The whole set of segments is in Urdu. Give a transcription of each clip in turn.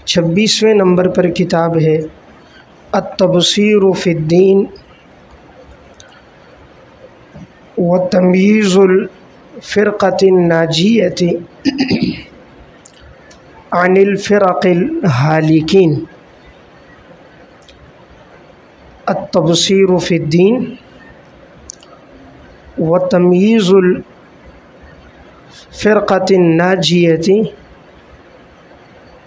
26ویں نمبر پر کتاب ہے التبصیر فی الدین وتمییز الفرقۃ الناجیۃ عن الفرق الہالکین۔ التبصیر فی الدین وتمییز الفرقۃ الناجیۃ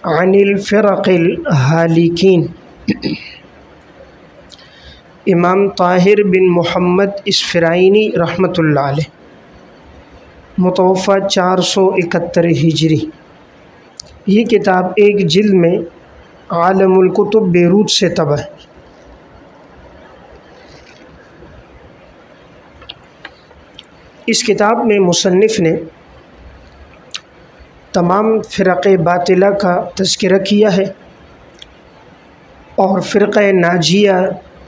عن الفرق الہالکین۔ امام طاہر بن محمد اسفرائینی رحمۃ اللہ علیہ، متوفی 471 ہجری۔ یہ کتاب ایک جلد میں عالم الکتب بیروت سے طبع ہے۔ اس کتاب میں مصنف نے تمام فرق باطلہ کا تذکرہ کیا ہے اور فرقہ ناجیہ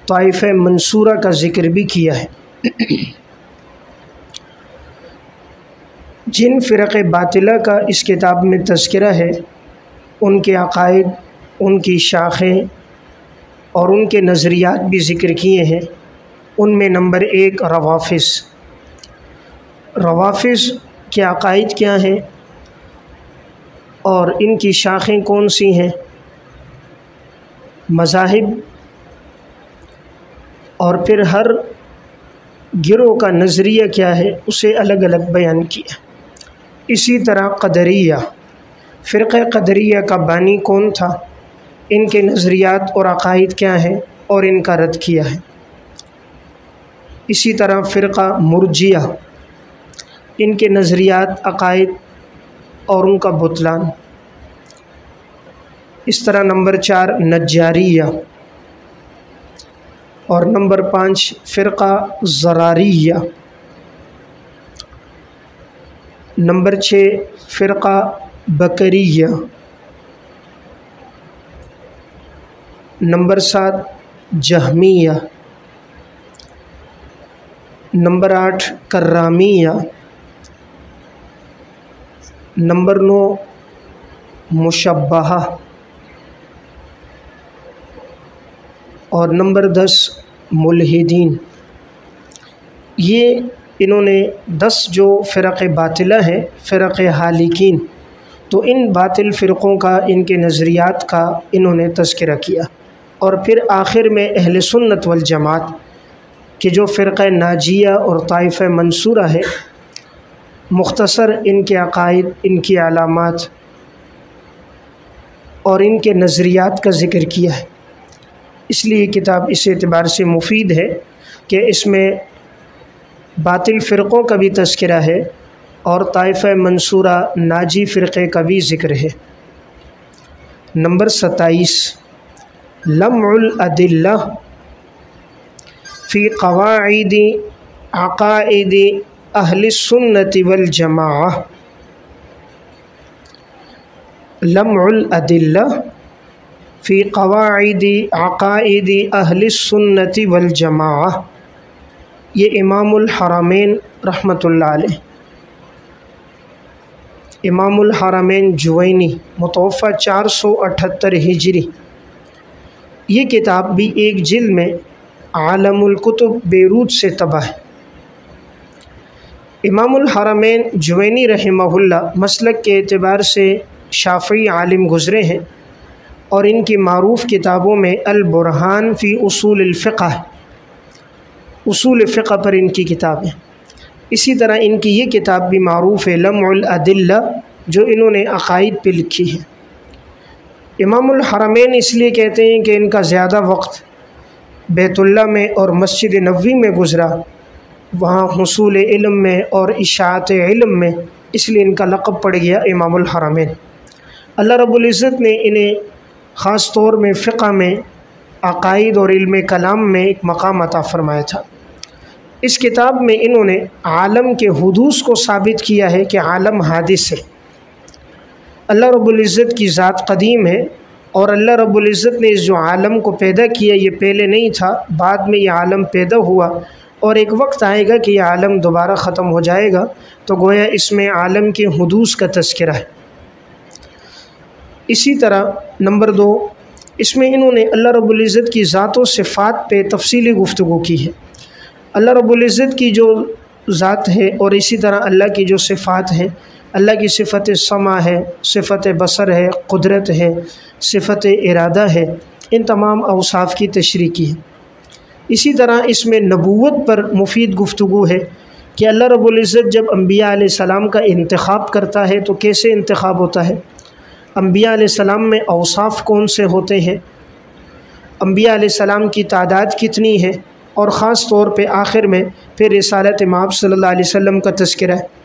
طائفہ منصورہ کا ذکر بھی کیا ہے۔ جن فرق باطلہ کا اس کتاب میں تذکرہ ہے ان کے عقائد، ان کی شاخیں اور ان کے نظریات بھی ذکر کیے ہیں۔ ان میں نمبر 1 روافض۔ روافض کے عقائد کیا ہیں اور ان کی شاخیں کون سی ہیں، مذاہب، اور پھر ہر گروہ کا نظریہ کیا ہے اسے الگ الگ بیان کیا۔ اسی طرح قدریہ، فرقہ قدریہ کا بانی کون تھا، ان کے نظریات اور عقائد کیا ہیں اور ان کا رد کیا ہے۔ اسی طرح فرقہ مرجیہ، ان کے نظریات، عقائد اور ان کا بطلان۔ اس طرح نمبر 4 نجاریہ، اور نمبر 5 فرقہ زراریہ، نمبر 6 فرقہ بکریہ، نمبر 7 جہمیہ، نمبر 8 کرامیہ، نمبر 9 مشبہہ، اور نمبر 10 ملحدین۔ یہ انہوں نے 10 جو فرق باطلہ ہیں، فرق حالکین، تو ان باطل فرقوں کا، ان کے نظریات کا انہوں نے تذکرہ کیا، اور پھر آخر میں اہل سنت والجماعت کہ جو فرقہ ناجیہ اور طائفہ منصورہ ہے، مختصر ان کے عقائد، ان کی علامات اور ان کے نظریات کا ذکر کیا ہے۔ اس لیے کتاب اس اعتبار سے مفید ہے کہ اس میں باطل فرقوں کا بھی تذکرہ ہے اور طائفہ منصورہ ناجی فرقے کا بھی ذکر ہے۔ نمبر 27 لمع الادلہ فی قواعد عقائد اہل السنت والجماعہ۔ لمع الادلہ فی قواعد عقائد اہل السنت والجماعہ، یہ امام الحرمین رحمۃ اللہ علیہ، امام الحرمین جوینی، متوفی 478 ہجری۔ یہ کتاب بھی ایک جلد میں عالم الکتب بیروت سے طبع ہے۔ امام الحرمین جوینی رحمہ اللہ مسلک کے اعتبار سے شافعی عالم گزرے ہیں، اور ان کی معروف کتابوں میں البرہان فی اصول الفقہ، اصول فقہ پر ان کی کتاب ہے۔ اسی طرح ان کی یہ کتاب بھی معروف ہے لمع الادلہ، جو انہوں نے عقائد پہ لکھی ہے۔ امام الحرمین اس لیے کہتے ہیں کہ ان کا زیادہ وقت بیت اللہ میں اور مسجد نبوی میں گزرا، وہاں حصول علم میں اور اشاعت علم میں، اس لیے ان کا لقب پڑ گیا امام الحرمین۔ اللہ رب العزت نے انہیں خاص طور میں فقہ میں، عقائد اور علم کلام میں ایک مقام عطا فرمایا تھا۔ اس کتاب میں انہوں نے عالم کے حدوث کو ثابت کیا ہے کہ عالم حادث ہے، اللہ رب العزت کی ذات قدیم ہے، اور اللہ رب العزت نے اس جو عالم کو پیدا کیا یہ پہلے نہیں تھا، بعد میں یہ عالم پیدا ہوا، اور ایک وقت آئے گا کہ یہ عالم دوبارہ ختم ہو جائے گا، تو گویا اس میں عالم کے حدوث کا تذکرہ ہے۔ اسی طرح نمبر 2، اس میں انہوں نے اللہ رب العزت کی ذات و صفات پہ تفصیلی گفتگو کی ہے۔ اللہ رب العزت کی جو ذات ہے اور اسی طرح اللہ کی جو صفات ہیں، اللہ کی صفت سمع ہے، صفت بصر ہے، قدرت ہے، صفت ارادہ ہے، ان تمام اوصاف کی تشریح کی ہے۔ اسی طرح اس میں نبوت پر مفید گفتگو ہے کہ اللہ رب العزت جب انبیاء علیہ السلام کا انتخاب کرتا ہے تو کیسے انتخاب ہوتا ہے، انبیاء علیہ السلام میں اوصاف کون سے ہوتے ہیں، انبیاء علیہ السلام کی تعداد کتنی ہے، اور خاص طور پہ آخر میں پھر رسالت مآب صلی اللہ علیہ وسلم کا تذکرہ ہے۔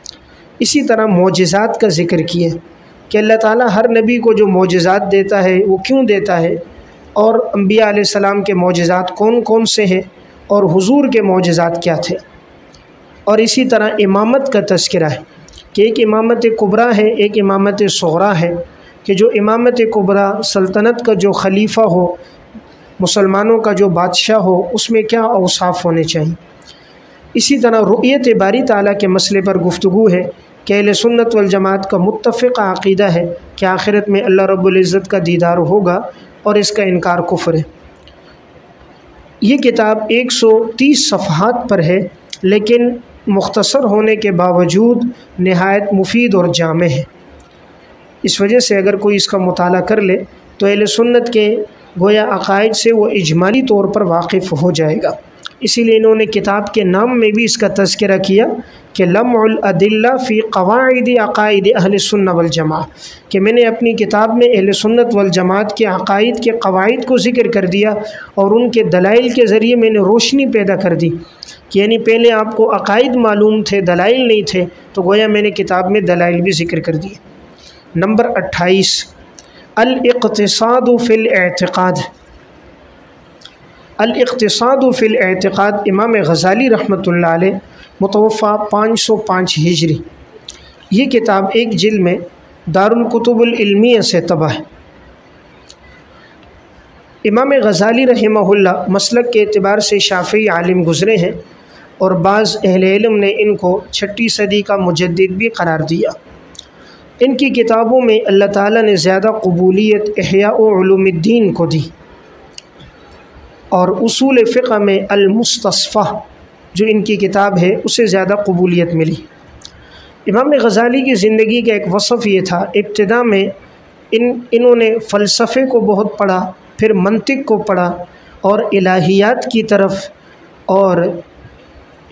اسی طرح معجزات کا ذکر کیا کہ اللہ تعالیٰ ہر نبی کو جو معجزات دیتا ہے وہ کیوں دیتا ہے، اور انبیاء علیہ السلام کے معجزات کون کون سے ہیں اور حضور کے معجزات کیا تھے۔ اور اسی طرح امامت کا تذکرہ ہے کہ ایک امامت کبریٰ ہے، ایک امامت صغریٰ ہے، کہ جو امامت کبریٰ سلطنت کا جو خلیفہ ہو، مسلمانوں کا جو بادشاہ ہو، اس میں کیا اوصاف ہونے چاہیے۔ اسی طرح رؤیت باری تعالیٰ کے مسئلے پر گفتگو ہے کہ اہل سنت والجماعت کا متفق عقیدہ ہے کہ آخرت میں اللہ رب العزت کا دیدار ہوگا اور اس کا انکار کفر ہے۔ یہ کتاب 130 صفحات پر ہے، لیکن مختصر ہونے کے باوجود نہایت مفید اور جامع ہے۔ اس وجہ سے اگر کوئی اس کا مطالعہ کر لے تو اہل سنت کے گویا عقائد سے وہ اجمالی طور پر واقف ہو جائے گا۔ اسی لیے انہوں نے کتاب کے نام میں بھی اس کا تذکرہ کیا کہ لمع الادلہ فی قواعد عقائد اہل السنہ والجماعہ، کہ میں نے اپنی کتاب میں اہل سنت والجماعت کے عقائد کے قواعد کو ذکر کر دیا اور ان کے دلائل کے ذریعے میں نے روشنی پیدا کر دی، کہ یعنی پہلے آپ کو عقائد معلوم تھے، دلائل نہیں تھے، تو گویا میں نے کتاب میں دلائل بھی ذکر کر دیے۔ نمبر 28، الاقتصاد فی الاعتقاد۔ الاقتصاد فی الاعتقاد امام غزالی رحمۃ اللہ علیہ، متوفی 505 ہجری۔ یہ کتاب ایک جلد میں دارالکتب العلمیہ سے طبع ہے۔ امام غزالی رحمہ اللہ مسلک کے اعتبار سے شافعی عالم گزرے ہیں، اور بعض اہل علم نے ان کو 6 صدی کا مجدد بھی قرار دیا۔ ان کی کتابوں میں اللہ تعالیٰ نے زیادہ قبولیت احیاء علوم الدین کو دی، اور اصول فقہ میں المستصفیٰ جو ان کی کتاب ہے اسے زیادہ قبولیت ملی۔ امام غزالی کی زندگی کا ایک وصف یہ تھا، ابتدا میں انہوں نے فلسفے کو بہت پڑھا، پھر منطق کو پڑھا، اور الہیات کی طرف اور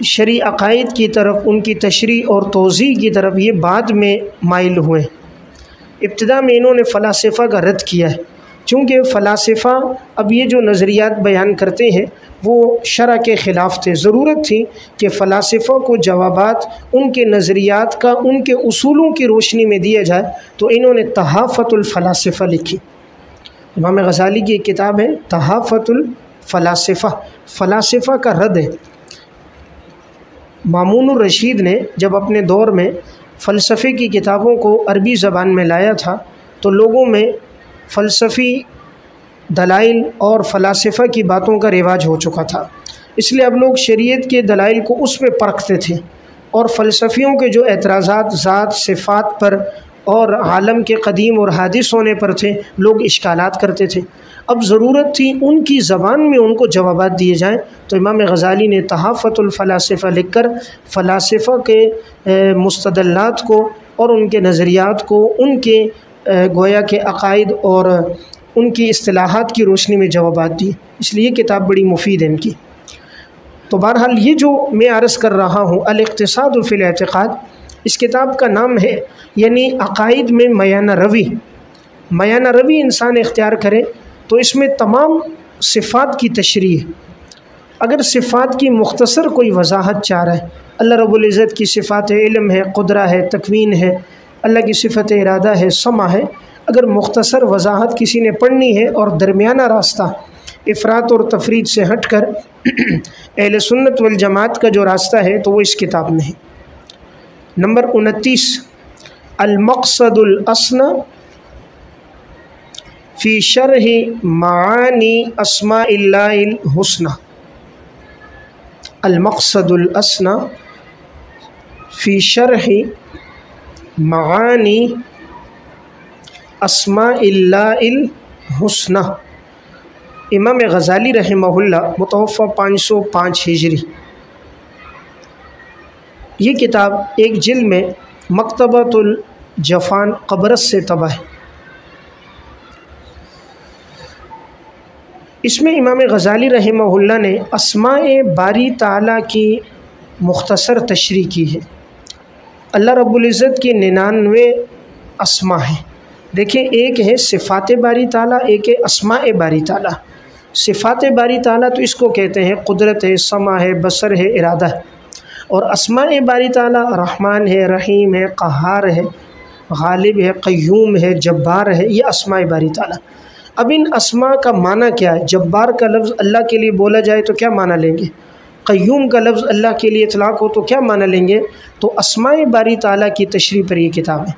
شرعی عقائد کی طرف ان کی تشریح اور توضیح کی طرف یہ بعد میں مائل ہوئے۔ ابتدا میں انہوں نے فلاسفہ کا رد کیا ہے، چونکہ فلاسفہ اب یہ جو نظریات بیان کرتے ہیں وہ شرع کے خلاف تھے۔ ضرورت تھی کہ فلاسفہ کو جوابات ان کے نظریات کا ان کے اصولوں کی روشنی میں دیا جائے، تو انہوں نے تحافۃ الفلاسفہ لکھی۔ امام غزالی کی ایک کتاب ہے تحافۃ الفلاسفہ، فلاسفہ کا رد ہے۔ مامون الرشید نے جب اپنے دور میں فلسفے کی کتابوں کو عربی زبان میں لایا تھا تو لوگوں میں فلسفی دلائل اور فلاسفہ کی باتوں کا رواج ہو چکا تھا، اس لیے اب لوگ شریعت کے دلائل کو اس میں پرکھتے تھے، اور فلسفیوں کے جو اعتراضات ذات صفات پر اور عالم کے قدیم اور حادث ہونے پر تھے، لوگ اشکالات کرتے تھے۔ اب ضرورت تھی ان کی زبان میں ان کو جوابات دیے جائیں، تو امام غزالی نے تحافۃ الفلاسفہ لکھ کر فلاسفہ کے مستدلات کو اور ان کے نظریات کو ان کے گویا کے عقائد اور ان کی اصطلاحات کی روشنی میں جوابات دی، اس لیے یہ کتاب بڑی مفید ہے ان کی۔ تو بہرحال یہ جو میں عرض کر رہا ہوں الاقتصاد فی الاعتقاد، اس کتاب کا نام ہے یعنی عقائد میں میانہ روی انسان اختیار کرے تو اس میں تمام صفات کی تشریح ہے۔ اگر صفات کی مختصر کوئی وضاحت چاہ رہا ہے، اللہ رب العزت کی صفات علم ہے، قدرہ ہے، تکوین ہے، اللہ کی صفت ارادہ ہے، سمع ہے، اگر مختصر وضاحت کسی نے پڑھنی ہے اور درمیانہ راستہ افراط اور تفرید سے ہٹ کر اہل سنت والجماعت کا جو راستہ ہے تو وہ اس کتاب میں ہے۔ نمبر 29، المقصد الاسنی فی شرح معانی اسماء اللہ الحسنی۔ المقصد الاسنی فی شرح معانی اسماء اللہ الحسنہ، امام غزالی رحمہ اللہ متوفہ 505 ہجری۔ یہ کتاب ایک جلد میں مکتبۃ الجفان قبرص سے طبع ہے۔ اس میں امام غزالی رحمہ اللہ نے اسماء باری تعالیٰ کی مختصر تشریح کی ہے۔ اللہ رب العزت کی 99 اسماء ہیں۔ دیکھیں، ایک ہے صفات باری تعالیٰ، ایک ہے اسماء باری تعالیٰ۔ صفات باری تعالیٰ تو اس کو کہتے ہیں قدرت ہے، سمع ہے، بصر ہے، ارادہ ہے، اور اسماء باری تعالیٰ رحمان ہے، رحیم ہے، قہار ہے، غالب ہے، قیوم ہے، جبار ہے، یہ اسماء باری تعالیٰ۔ اب ان اسماء کا معنی کیا ہے؟ جبار کا لفظ اللہ کے لیے بولا جائے تو کیا معنی لیں گے؟ قیوم کا لفظ اللہ کے لیے اطلاق ہو تو کیا معنی لیں گے؟ تو اسماء باری تعالیٰ کی تشریح پر یہ کتاب ہے۔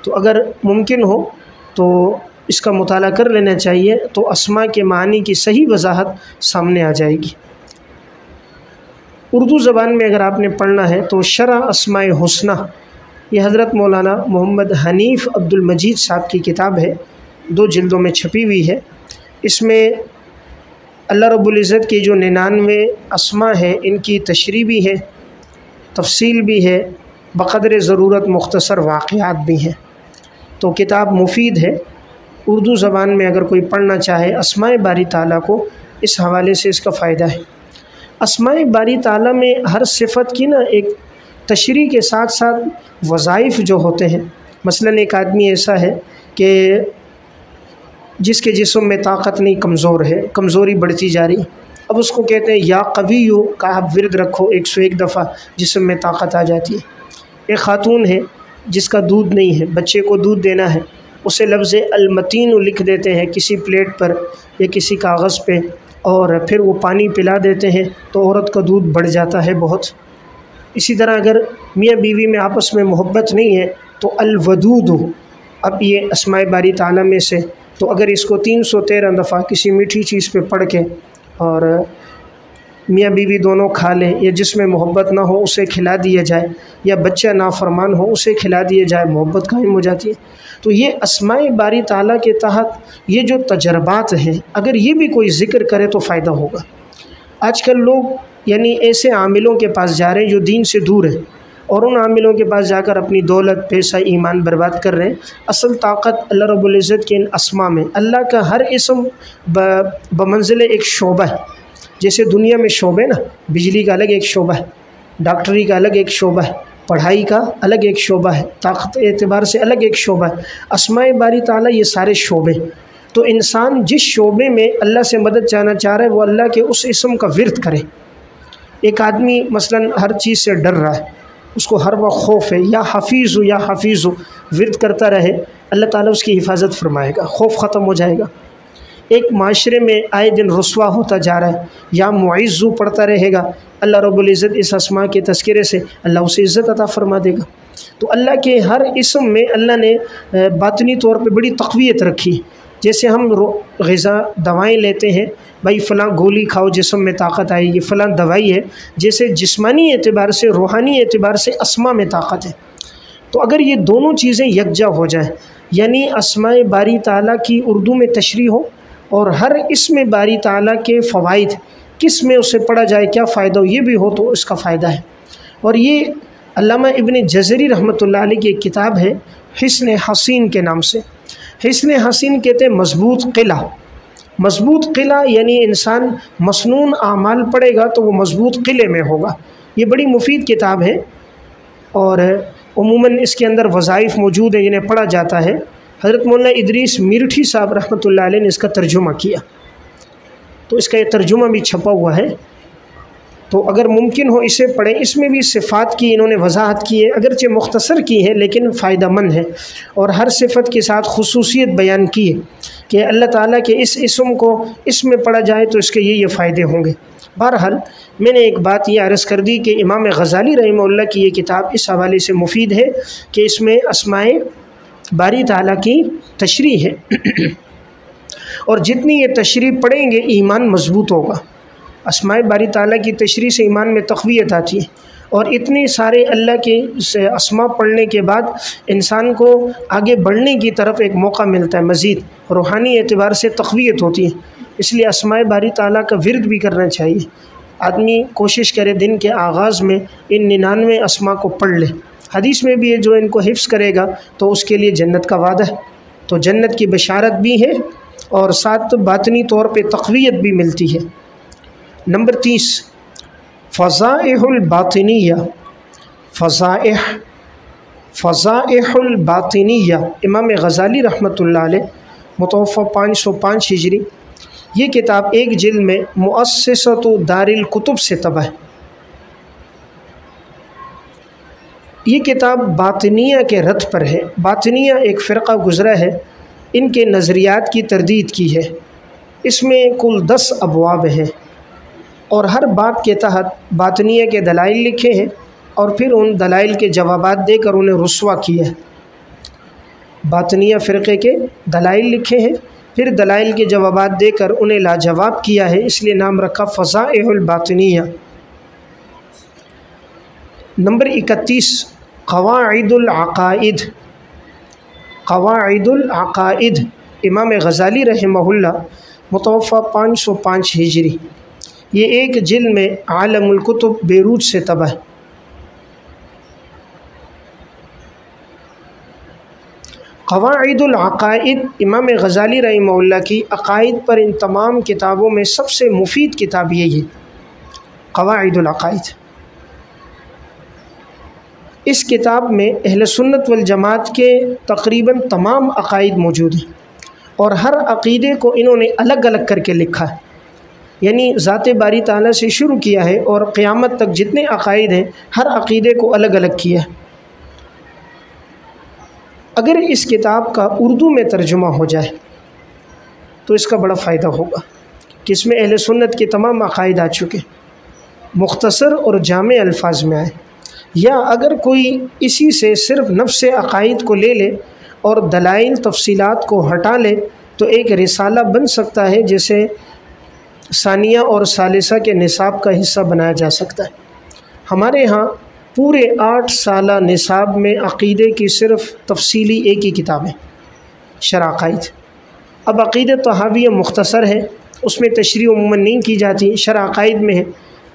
تو اگر ممکن ہو تو اس کا مطالعہ کر لینا چاہیے، تو اسماء کے معنی کی صحیح وضاحت سامنے آ جائے گی۔ اردو زبان میں اگر آپ نے پڑھنا ہے تو شرح اسماء حسنہ، یہ حضرت مولانا محمد حنیف عبد المجید صاحب کی کتاب ہے، 2 جلدوں میں چھپی ہوئی ہے۔ اس میں اللہ رب العزت کی جو 99 اسماء ہیں ان کی تشریح بھی ہے، تفصیل بھی ہے، بقدر ضرورت مختصر واقعات بھی ہیں۔ تو کتاب مفید ہے، اردو زبان میں اگر کوئی پڑھنا چاہے اسماء باری تعالیٰ کو، اس حوالے سے اس کا فائدہ ہے۔ اسماء باری تعالیٰ میں ہر صفت کی ایک تشریح کے ساتھ ساتھ وظائف جو ہوتے ہیں، مثلا ایک آدمی ایسا ہے کہ جس کے جسم میں طاقت نہیں، کمزور ہے، کمزوری بڑھتی جا رہی، اب اس کو کہتے ہیں یا قویو کا آپ ورد رکھو 101 دفعہ، جسم میں طاقت آ جاتی ہے۔ ایک خاتون ہے جس کا دودھ نہیں ہے، بچے کو دودھ دینا ہے، اسے لفظ المتین لکھ دیتے ہیں کسی پلیٹ پر یا کسی کاغذ پہ، اور پھر وہ پانی پلا دیتے ہیں تو عورت کا دودھ بڑھ جاتا ہے بہت۔ اسی طرح اگر میاں بیوی میں آپس میں محبت نہیں ہے تو الودود، اب یہ اسماء باری تعالیٰ میں سے، تو اگر اس کو 313 دفعہ کسی میٹھی چیز پہ پڑھ کے اور میاں بیوی دونوں کھا لیں، یا جس میں محبت نہ ہو اسے کھلا دیا جائے، یا بچہ نافرمان ہو اسے کھلا دیا جائے، محبت قائم ہو جاتی ہے۔ تو یہ اسماء باری تعالیٰ کے تحت یہ جو تجربات ہیں، اگر یہ بھی کوئی ذکر کرے تو فائدہ ہوگا۔ آج کل لوگ یعنی ایسے عاملوں کے پاس جا رہے ہیں جو دین سے دور ہیں، اور ان عاملوں کے پاس جا کر اپنی دولت، پیسہ، ایمان برباد کر رہے ہیں۔ اصل طاقت اللہ رب العزت کے ان اسماء میں، اللہ کا ہر اسم بمنزل ایک شعبہ ہے۔ جیسے دنیا میں شعبے نا، بجلی کا الگ ایک شعبہ ہے، ڈاکٹری کا الگ ایک شعبہ ہے، پڑھائی کا الگ ایک شعبہ ہے، طاقت اعتبار سے الگ ایک شعبہ ہے۔ اسماء باری تعالیٰ یہ سارے شعبے، تو انسان جس شعبے میں اللہ سے مدد چاہنا چاہ رہا ہے وہ اللہ کے اس اسم کا ورد کرے۔ ایک آدمی مثلا ہر چیز سے ڈر رہا ہے، اس کو ہر وقت خوف ہے، یا حفیظ یا حفیظ ورد کرتا رہے، اللہ تعالیٰ اس کی حفاظت فرمائے گا، خوف ختم ہو جائے گا۔ ایک معاشرے میں آئے دن رسوا ہوتا جا رہا ہے، یا معز پڑھتا رہے گا، اللہ رب العزت اس اسماء کے تذکرے سے اللہ اسے عزت عطا فرما دے گا۔ تو اللہ کے ہر اسم میں اللہ نے باطنی طور پہ بڑی تقویت رکھی۔ جیسے ہم غذا دوائیں لیتے ہیں، بھائی فلاں گولی کھاؤ جسم میں طاقت آئے گی، فلاں دوائی ہے، جیسے جسمانی اعتبار سے، روحانی اعتبار سے اسماء میں طاقت ہے۔ تو اگر یہ دونوں چیزیں یکجا ہو جائیں، یعنی اسماء باری تعالیٰ کی اردو میں تشریح ہو، اور ہر اسم باری تعالیٰ کے فوائد، کس میں اسے پڑھا جائے کیا فائدہ ہو، یہ بھی ہو تو اس کا فائدہ ہے۔ اور یہ علامہ ابن جزری رحمۃ اللہ علیہ کی ایک کتاب ہے حصن حصین کے نام سے۔ حصن حصین کہتے ہیں مضبوط قلعہ۔ مضبوط قلعہ یعنی انسان مسنون اعمال پڑھے گا تو وہ مضبوط قلعے میں ہوگا۔ یہ بڑی مفید کتاب ہے، اور عموماً اس کے اندر وظائف موجود ہیں جنہیں پڑھا جاتا ہے۔ حضرت مولانا ادریس میرٹھی صاحب رحمۃ اللہ علیہ نے اس کا ترجمہ کیا، تو اس کا یہ ترجمہ بھی چھپا ہوا ہے، تو اگر ممکن ہو اسے پڑھیں۔ اس میں بھی صفات کی انہوں نے وضاحت کی ہے، اگرچہ مختصر کی ہے لیکن فائدہ مند ہے، اور ہر صفت کے ساتھ خصوصیت بیان کی ہے کہ اللہ تعالیٰ کے اس اسم کو اس میں پڑھا جائے تو اس کے یہ فائدے ہوں گے۔ بہرحال میں نے ایک بات یہ عرض کر دی کہ امام غزالی رحمہ اللہ کی یہ کتاب اس حوالے سے مفید ہے کہ اس میں اسماء باری تعالیٰ کی تشریح ہے، اور جتنی یہ تشریح پڑھیں گے ایمان مضبوط ہوگا۔ اسماء باری تعالیٰ کی تشریح سے ایمان میں تقویت آتی ہے، اور اتنے سارے اللہ کے اسماء پڑھنے کے بعد انسان کو آگے بڑھنے کی طرف ایک موقع ملتا ہے، مزید روحانی اعتبار سے تقویت ہوتی ہے۔ اس لیے اسماء باری تعالیٰ کا ورد بھی کرنا چاہیے۔ آدمی کوشش کرے دن کے آغاز میں ان 99 اسماء کو پڑھ لے۔ حدیث میں بھی ہے جو ان کو حفظ کرے گا تو اس کے لیے جنت کا وعدہ ہے، تو جنت کی بشارت بھی ہے اور ساتھ باطنی طور پہ تقویت بھی ملتی ہے۔ نمبر 30، فضائح الباطنیہ۔ فضائح الباطنیہ امام غزالی رحمۃ اللہ علیہ، متوفی 505 ہجری۔ یہ کتاب ایک جلد میں مؤسسۃ دار الکتب سے طبع ہے۔ یہ کتاب باطنیہ کے رد پر ہے۔ باطنیہ ایک فرقہ گزرا ہے، ان کے نظریات کی تردید کی ہے۔ اس میں کل 10 ابواب ہیں اور ہر باب کے تحت باطنیہ کے دلائل لکھے ہیں اور پھر ان دلائل کے جوابات دے کر انہیں رسوا کیا ہے۔ باطنیہ فرقے کے دلائل لکھے ہیں، پھر دلائل کے جوابات دے کر انہیں لاجواب کیا ہے، اس لیے نام رکھا فضائح الباطنیہ۔ نمبر 31، قواعد العقائد۔ قواعد العقائد امام غزالی رحمہ اللہ، متوفی 505 ہجری۔ یہ ایک جلد میں عالم الکتب بیروت سے طبع ہے۔ قواعد العقائد امام غزالی رحمہ اللہ کی عقائد پر ان تمام کتابوں میں سب سے مفید کتاب یہی ہے، قواعد العقائد۔ اس کتاب میں اہل سنت والجماعت کے تقریباً تمام عقائد موجود ہیں اور ہر عقیدے کو انہوں نے الگ الگ کر کے لکھا ہے، یعنی ذات باری تعالیٰ سے شروع کیا ہے اور قیامت تک جتنے عقائد ہیں ہر عقیدے کو الگ الگ کیا ہے۔ اگر اس کتاب کا اردو میں ترجمہ ہو جائے تو اس کا بڑا فائدہ ہوگا کہ اس میں اہل سنت کے تمام عقائد آ چکے، مختصر اور جامع الفاظ میں آئے، یا اگر کوئی اسی سے صرف نفس عقائد کو لے لے اور دلائل تفصیلات کو ہٹا لے تو ایک رسالہ بن سکتا ہے جسے ثانیہ اور ثالثہ کے نصاب کا حصہ بنایا جا سکتا ہے۔ ہمارے ہاں پورے 8 سالہ نصاب میں عقیدے کی صرف تفصیلی ایک ہی کتاب ہے، شرح عقائد۔ اب عقیدہ طحاویہ مختصر ہے، اس میں تشریح عموماً نہیں کی جاتی، شرح عقائد میں ہے۔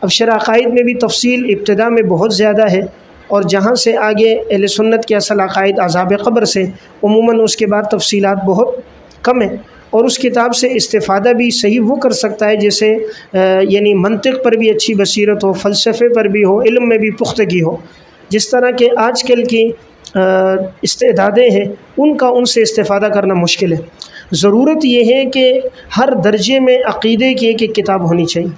اب شرح عقائد میں بھی تفصیل ابتدا میں بہت زیادہ ہے اور جہاں سے آگے اہل سنت کے اصل عقائد عذاب قبر سے عموماً اس کے بعد تفصیلات بہت کم ہیں، اور اس کتاب سے استفادہ بھی صحیح وہ کر سکتا ہے جیسے یعنی منطق پر بھی اچھی بصیرت ہو، فلسفے پر بھی ہو، علم میں بھی پختگی ہو۔ جس طرح کہ آج کل کی استعدادیں ہیں ان سے استفادہ کرنا مشکل ہے۔ ضرورت یہ ہے کہ ہر درجے میں عقیدے کی ایک ایک کتاب ہونی چاہیے۔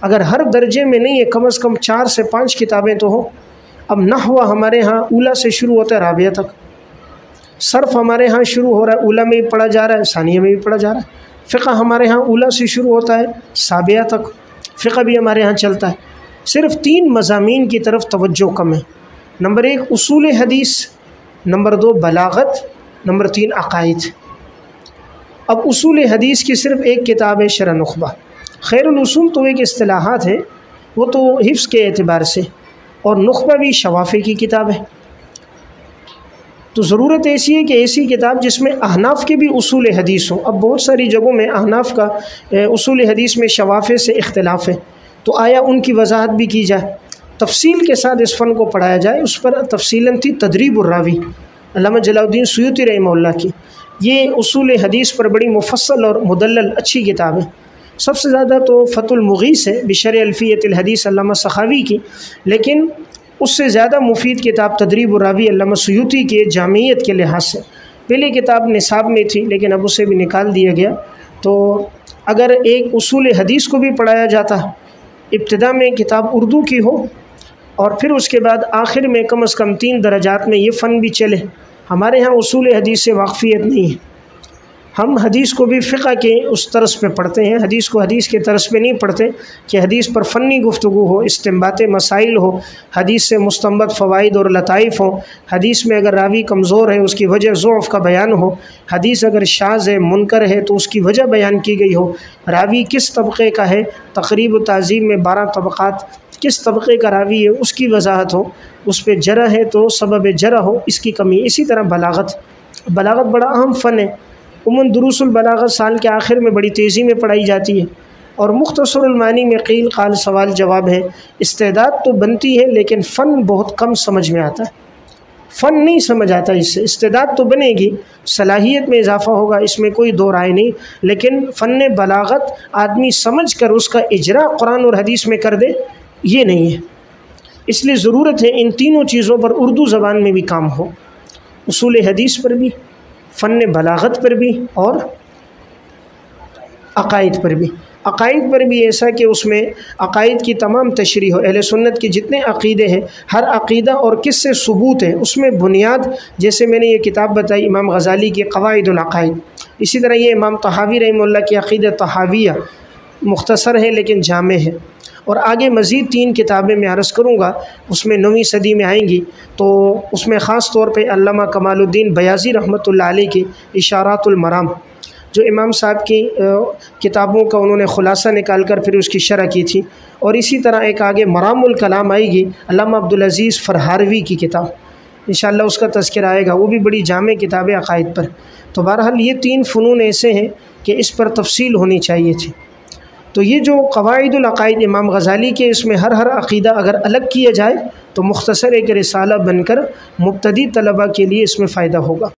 اگر ہر درجے میں نہیں ہے کم از کم 4 سے 5 کتابیں تو ہوں۔ اب نحو ہمارے ہاں اولیٰ سے شروع ہوتا ہے رابعہ تک، صرف ہمارے ہاں شروع ہو رہا ہے اولیٰ میں بھی پڑھا جا رہا ہے، ثانیہ میں بھی پڑھا جا رہا ہے۔ فقہ ہمارے ہاں اولیٰ سے شروع ہوتا ہے سابعہ تک، فقہ بھی ہمارے ہاں چلتا ہے۔ صرف 3 مضامین کی طرف توجہ کم ہے، نمبر 1 اصول حدیث، نمبر 2 بلاغت، نمبر 3 عقائد۔ اب اصول حدیث کی صرف ایک کتاب ہے شرح نخبہ۔ خیر الاصول تو ایک اصطلاحات ہے، وہ تو حفظ کے اعتبار سے، اور نخبہ بھی شوافے کی کتاب ہے۔ تو ضرورت ایسی ہے کہ ایسی کتاب جس میں احناف کے بھی اصول حدیث ہوں۔ اب بہت ساری جگہوں میں احناف کا اصول حدیث میں شوافے سے اختلاف ہے، تو آیا ان کی وضاحت بھی کی جائے، تفصیل کے ساتھ اس فن کو پڑھایا جائے۔ اس پر تفصیلاً تھی تدریب الراوی علامہ جلال الدین سیوطی رحمہ اللہ کی، یہ اصول حدیث پر بڑی مفصل اور مدلل اچھی کتاب ہے۔ سب سے زیادہ تو فتح المغیث ہے بشرح الفیۃ الحدیث علامہ سخاوی کی، لیکن اس سے زیادہ مفید کتاب تدریب الراوی علامہ سیوطی کی جامعیت کے لحاظ سے۔ پہلے کتاب نصاب میں تھی لیکن اب اسے بھی نکال دیا گیا۔ تو اگر ایک اصول حدیث کو بھی پڑھایا جاتا، ابتدا میں کتاب اردو کی ہو اور پھر اس کے بعد آخر میں کم از کم 3 درجات میں یہ فن بھی چلے۔ ہمارے ہاں اصول حدیث سے واقفیت نہیں ہے، ہم حدیث کو بھی فقہ کے اس طرز پہ پڑھتے ہیں، حدیث کو حدیث کے طرز پہ نہیں پڑھتے کہ حدیث پر فنی گفتگو ہو، استنباط مسائل ہو، حدیث سے مستنبط فوائد اور لطائف ہوں، حدیث میں اگر راوی کمزور ہے اس کی وجہ ضعف کا بیان ہو، حدیث اگر شاذ ہے منکر ہے تو اس کی وجہ بیان کی گئی ہو، راوی کس طبقے کا ہے، تقریب و تعظیم میں 12 طبقات کس طبقے کا راوی ہے اس کی وضاحت ہو، اس پہ جرح ہے تو سبب جرح ہو، اس کی کمی۔ اسی طرح بلاغت بڑا اہم فن ہے۔ عموماً دروس البلاغت سال کے آخر میں بڑی تیزی میں پڑھائی جاتی ہے، اور مختصر المعانی میں قیل قال سوال جواب ہے۔ استعداد تو بنتی ہے لیکن فن بہت کم سمجھ میں آتا ہے، فن نہیں سمجھ آتا اس سے۔ استعداد تو بنے گی، صلاحیت میں اضافہ ہوگا، اس میں کوئی دو رائے نہیں، لیکن فن بلاغت آدمی سمجھ کر اس کا اجرا قرآن اور حدیث میں کر دے، یہ نہیں ہے۔ اس لیے ضرورت ہے ان تینوں چیزوں پر اردو زبان میں بھی کام ہو، اصول حدیث پر بھی، فن بلاغت پر بھی، اور عقائد پر بھی۔ عقائد پر بھی ایسا کہ اس میں عقائد کی تمام تشریح ہو، اہل سنت کے جتنے عقیدے ہیں، ہر عقیدہ اور کس سے ثبوت ہے، اس میں بنیاد، جیسے میں نے یہ کتاب بتائی امام غزالی کی قواعد العقائد، اسی طرح یہ امام طحاوی رحمہ اللہ کی عقیدہ طحاویہ، مختصر ہے لیکن جامع ہے، اور آگے مزید 3 کتابیں میں عرض کروں گا، اس میں 9ویں صدی میں آئیں گی، تو اس میں خاص طور پہ علامہ کمال الدین بیاضی رحمۃ اللہ علیہ کی اشارات المرام، جو امام صاحب کی کتابوں کا انہوں نے خلاصہ نکال کر پھر اس کی شرح کی تھی، اور اسی طرح ایک آگے مرام الکلام آئے گی علامہ عبدالعزیز فرہاروی کی کتاب، انشاءاللہ اس کا تذکرہ آئے گا، وہ بھی بڑی جامع کتاب ہے عقائد پر۔ تو بہرحال یہ 3 فنون ایسے ہیں کہ اس پر تفصیل ہونی چاہیے تھی۔ تو یہ جو قواعد العقائد امام غزالی کے، اس میں ہر عقیدہ اگر الگ کیا جائے تو مختصر ایک رسالہ بن کر مبتدی طلبہ کے لیے اس میں فائدہ ہوگا۔